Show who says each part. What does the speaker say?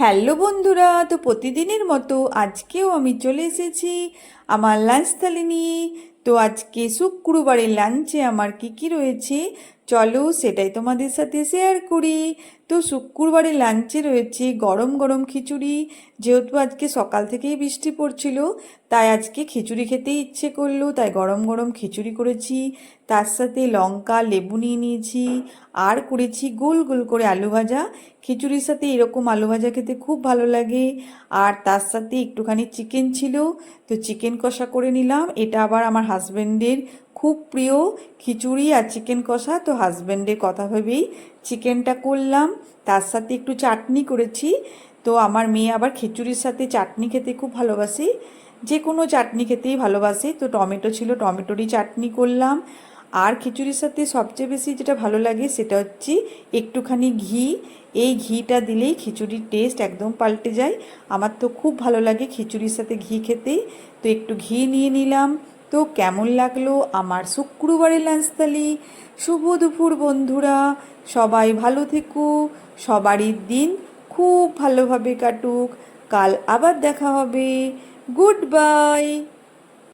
Speaker 1: Hello বন্ধুরা, তো প্রতিদিনের মতো আজকেও আমি চলে এসেছি আমার লাঞ্চ থালি নিয়ে। তো আজকে শুক্রবারের লাঞ্চে আমার কি কি রয়েছে চলো সেটাই তোমাদের সাথে শেয়ার করি। তো শুক্রবারের লাঞ্চে রয়েছে গরম গরম খিচুড়ি। যেহেতু আজকে সকাল থেকেই বৃষ্টি পড়ছিল, তাই আজকে খিচুড়ি খেতে ইচ্ছে করলো, তাই গরম গরম খিচুড়ি করেছি। তার সাথে লঙ্কা লেবু নিয়ে নিয়েছি, আর করেছি গোল গোল করে আলু ভাজা। খিচুড়ির সাথে এরকম আলু ভাজা খেতে খুব ভালো লাগে। আর তার সাথে একটুখানি চিকেন ছিল, তো চিকেন কষা করে নিলাম। এটা আবার আমার হাজব্যান্ডের খুব প্রিয়, খিচুড়ি আর চিকেন কষা। তো হাজব্যান্ডের কথা ভেবেই চিকেনটা করলাম। তার সাথে একটু চাটনি করেছি। তো আমার মেয়ে আবার খিচুড়ির সাথে চাটনি খেতে খুব ভালোবাসে, যে কোনো চাটনি খেতেই ভালোবাসে। তো টমেটো ছিল, টমেটোরই চাটনি করলাম। আর খিচুড়ির সাথে সবচেয়ে বেশি যেটা ভালো লাগে সেটা হচ্ছে একটুখানি ঘি। এই ঘিটা দিলেই খিচুড়ির টেস্ট একদম পাল্টে যায়। আমার তো খুব ভালো লাগে খিচুড়ির সাথে ঘি খেতে। তো একটু ঘি নিয়ে নিলাম। তো কেমন লাগলো আমার শুক্রবারের লাঞ্চ থালি? শুভ দুপুর বন্ধুরা, সবাই ভালো থেকো, সবারই দিন খুব ভালোভাবে কাটুক। কাল আবার দেখা হবে। Good bye.